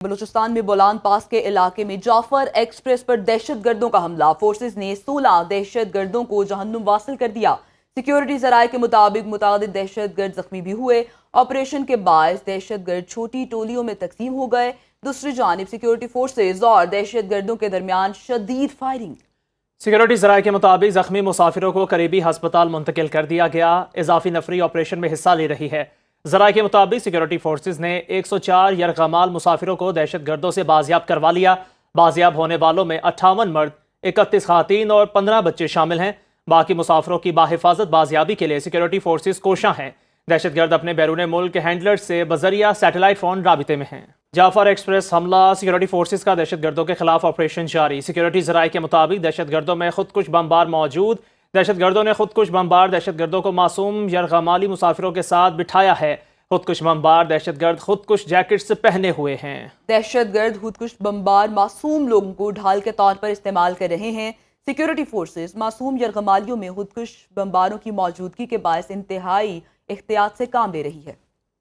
بلوچستان میں بولان پاس کے علاقے میں جعفر ایکسپریس پر دہشت گردوں کا حملہ، فورسز نے 16 دہشت گردوں کو جہنم واصل کر دیا۔ سیکیورٹی ذرائع کے مطابق متعدد دہشت گرد زخمی بھی ہوئے۔ آپریشن کے باعث دہشت گرد چھوٹی ٹولیوں میں تقسیم ہو گئے۔ دوسری جانب سیکیورٹی فورسز اور دہشت گردوں کے درمیان شدید فائرنگ۔ سیکیورٹی ذرائع کے مطابق زخمی مسافروں کو قریبی ہسپتال منتقل کر دیا گیا۔ اضافی نفری آپریشن میں حصہ لے رہی ہے۔ ذرائع کے مطابق سیکیورٹی فورسز نے 104 یرغمال مسافروں کو دہشت گردوں سے بازیاب کروا لیا۔ بازیاب ہونے والوں میں 58 مرد، 31 خواتین اور 15 بچے شامل ہیں۔ باقی مسافروں کی بحفاظت بازیابی کے لیے سیکیورٹی فورسز کوشاں ہیں۔ دہشت گرد اپنے بیرون ملک ہینڈلر سے بذریعہ سیٹلائٹ فون رابطے میں ہیں۔ جعفر ایکسپریس حملہ، سیکیورٹی فورسز کا دہشت گردوں کے خلاف آپریشن جاری۔ سیکیورٹی ذرائع کے مطابق دہشت گردوں میں خودکش بمبار موجود۔ دہشت گردوں نے خودکش بمبار دہشت گردوں کو معصوم یرغمالی مسافروں کے ساتھ بٹھایا ہے۔ خودکش بمبار دہشت گرد خودکش جیکٹس پہنے ہوئے ہیں۔ دہشت گرد خودکش بمبار معصوم لوگوں کو ڈھال کے طور پر استعمال کر رہے ہیں۔ سیکیورٹی فورسز معصوم یرغمالیوں میں خودکش بمباروں کی موجودگی کے باعث انتہائی احتیاط سے کام لے رہی ہے۔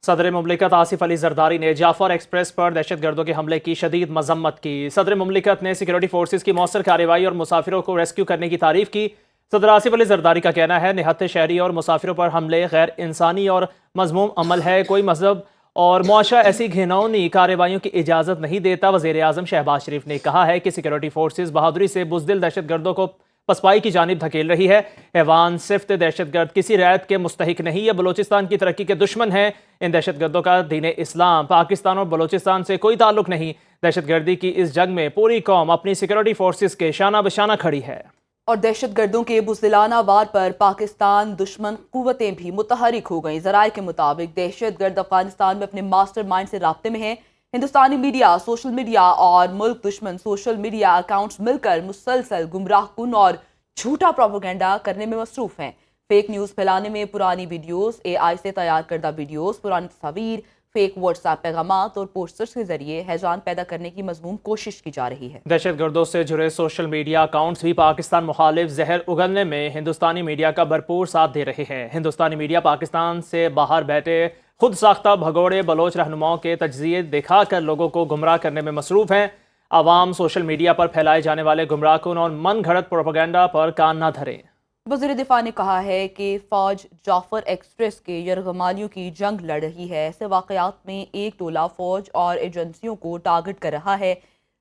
صدر مملکت آصف علی زرداری نے جعفر ایکسپریس پر دہشت گردوں کے حملے کی شدید مذمت کی۔ صدر مملکت نے سیکیورٹی فورسز کی مؤثر کارروائی اور مسافروں کو ریسکیو کرنے کی تعریف کی۔ صدر آصف علی زرداری کا کہنا ہے نہت شہری اور مسافروں پر حملے غیر انسانی اور مذموم عمل ہے۔ کوئی مذہب اور معاشرہ ایسی گھناؤنی کارروائیوں کی اجازت نہیں دیتا۔ وزیر اعظم شہباز شریف نے کہا ہے کہ سیکیورٹی فورسز بہادری سے بزدل دہشت گردوں کو پسپائی کی جانب دھکیل رہی ہے۔ ایوان صفت دہشت گرد کسی رعایت کے مستحق نہیں، یہ بلوچستان کی ترقی کے دشمن ہیں۔ ان دہشت گردوں کا دین اسلام، پاکستان اور بلوچستان سے کوئی تعلق نہیں۔ دہشت گردی کی اس جنگ میں پوری قوم اپنی سیکیورٹی فورسز کے شانہ بشانہ کھڑی ہے۔ اور دہشت گردوں کے بزدلانہ وار پر پاکستان دشمن قوتیں بھی متحرک ہو گئیں۔ ذرائع کے مطابق دہشت گرد افغانستان میں اپنے ماسٹر مائنڈ سے رابطے میں ہیں۔ ہندوستانی میڈیا، سوشل میڈیا اور ملک دشمن سوشل میڈیا اکاؤنٹس مل کر مسلسل گمراہ کن اور جھوٹا پروپیگنڈا کرنے میں مصروف ہیں۔ فیک نیوز پھیلانے میں پرانی ویڈیوز، اے آئی سے تیار کردہ ویڈیوز، پرانی تصاویر، فیک واٹس ایپ پیغامات اور پوسٹرز کے ذریعے ہیجان پیدا کرنے کی مضمون کوشش کی جا رہی ہے۔ دہشت گردوں سے جڑے سوشل میڈیا اکاؤنٹس بھی پاکستان مخالف زہر اگلنے میں ہندوستانی میڈیا کا بھرپور ساتھ دے رہے ہیں۔ ہندوستانی میڈیا پاکستان سے باہر بیٹھے خود ساختہ بھگوڑے بلوچ رہنماؤں کے تجزیے دکھا کر لوگوں کو گمراہ کرنے میں مصروف ہیں۔ عوام سوشل میڈیا پر پھیلائے جانے والے گمراہ کن اور من گھڑت پروپیگنڈا پر کان نہ دھریں۔ وزیر دفاع نے کہا ہے کہ فوج جعفر ایکسپریس کے یرغمالیوں کی جنگ لڑ رہی ہے۔ ایسے واقعات میں ایک ٹولہ فوج اور ایجنسیوں کو ٹارگٹ کر رہا ہے۔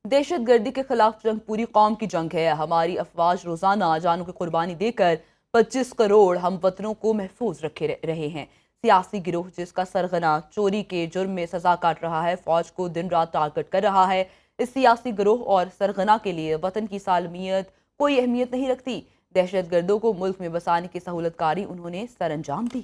دہشت گردی کے خلاف جنگ پوری قوم کی جنگ ہے۔ ہماری افواج روزانہ جانوں کی قربانی دے کر 25 کروڑ ہم وطنوں کو محفوظ رکھے رہے ہیں۔ سیاسی گروہ جس کا سرغنہ چوری کے جرم میں سزا کاٹ رہا ہے، فوج کو دن رات ٹارگٹ کر رہا ہے۔ اس سیاسی گروہ اور سرغنہ کے لیے وطن کی سالمیت کوئی اہمیت نہیں رکھتی۔ دہشت گردوں کو ملک میں بسانے کی سہولت کاری انہوں نے سر انجام دی۔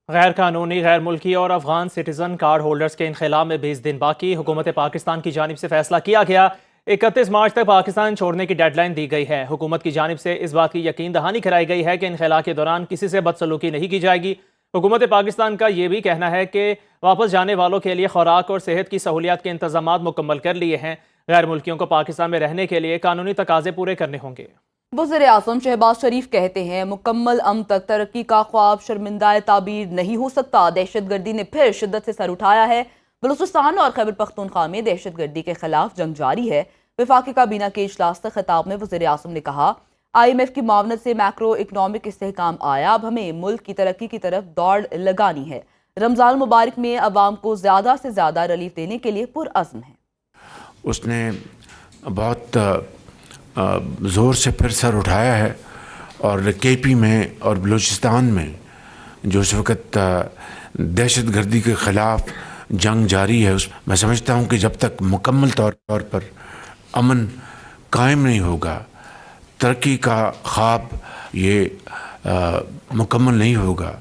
غیر قانونی، غیر ملکی اور افغان سٹیزن کارڈ ہولڈرز کے انخلا میں 20 دن باقی۔ حکومت پاکستان کی جانب سے فیصلہ کیا گیا 31 مارچ تک پاکستان چھوڑنے کی ڈیڈ لائن دی گئی ہے۔ حکومت کی جانب سے اس بات کی یقین دہانی کرائی گئی ہے کہ انخلا کے دوران کسی سے بدسلوکی نہیں کی جائے گی۔ حکومت پاکستان کا یہ بھی کہنا ہے کہ واپس جانے والوں کے لیے خوراک اور صحت کی سہولیات کے انتظامات مکمل کر لیے ہیں۔ غیر ملکیوں کو پاکستان میں رہنے کے لیے قانونی تقاضے پورے کرنے ہوں گے۔ وزیر اعظم شہباز شریف کہتے ہیں مکمل امن تک ترقی کا خواب شرمندہ تعبیر نہیں ہو سکتا۔ دہشت گردی نے پھر شدت سے سر اٹھایا ہے۔ بلوچستان اور خیبر پختونخوا میں دہشت گردی کے خلاف جنگ جاری ہے۔ وفاقی کابینہ کے اجلاس سے خطاب میں وزیر اعظم نے کہا IMF کی معاونت سے میکرو اکنامک استحکام آیا، اب ہمیں ملک کی ترقی کی طرف دوڑ لگانی ہے۔ رمضان المبارک میں عوام کو زیادہ سے زیادہ ریلیف دینے کے لیے پرعزم ہے۔ اس نے بہت زور سے پھر سر اٹھایا ہے اور KP میں اور بلوچستان میں جو اس وقت دہشت گردی کے خلاف جنگ جاری ہے، میں سمجھتا ہوں کہ جب تک مکمل طور پر امن قائم نہیں ہوگا، ترقی کا خواب یہ مکمل نہیں ہوگا،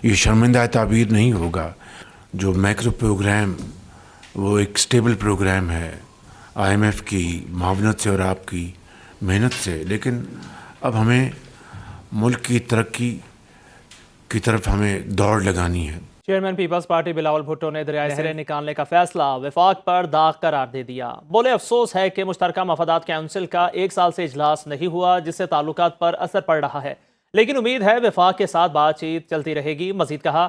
یہ شرمندہ تعبیر نہیں ہوگا۔ جو میکرو پروگرام وہ ایک سٹیبل پروگرام ہے IMF کی معاونت سے اور آپ کی محنت سے، لیکن اب ہمیں ملک کی ترقی کی طرف ہمیں دوڑ لگانی ہے۔ چیئرمین پیپلز پارٹی بلاول بھٹو نے دریائے سرے نکالنے کا فیصلہ وفاق پر داغ قرار دے دیا۔ بولے افسوس ہے کہ مشترکہ مفادات کونسل کا 1 سال سے اجلاس نہیں ہوا، جس سے تعلقات پر اثر پڑ رہا ہے، لیکن امید ہے وفاق کے ساتھ بات چیت چلتی رہے گی۔ مزید کہا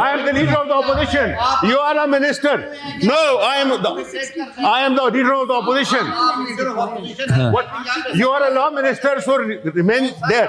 I am the leader of the opposition. You are a minister. No, I am the leader of the opposition. What? You are a law minister, so remain there.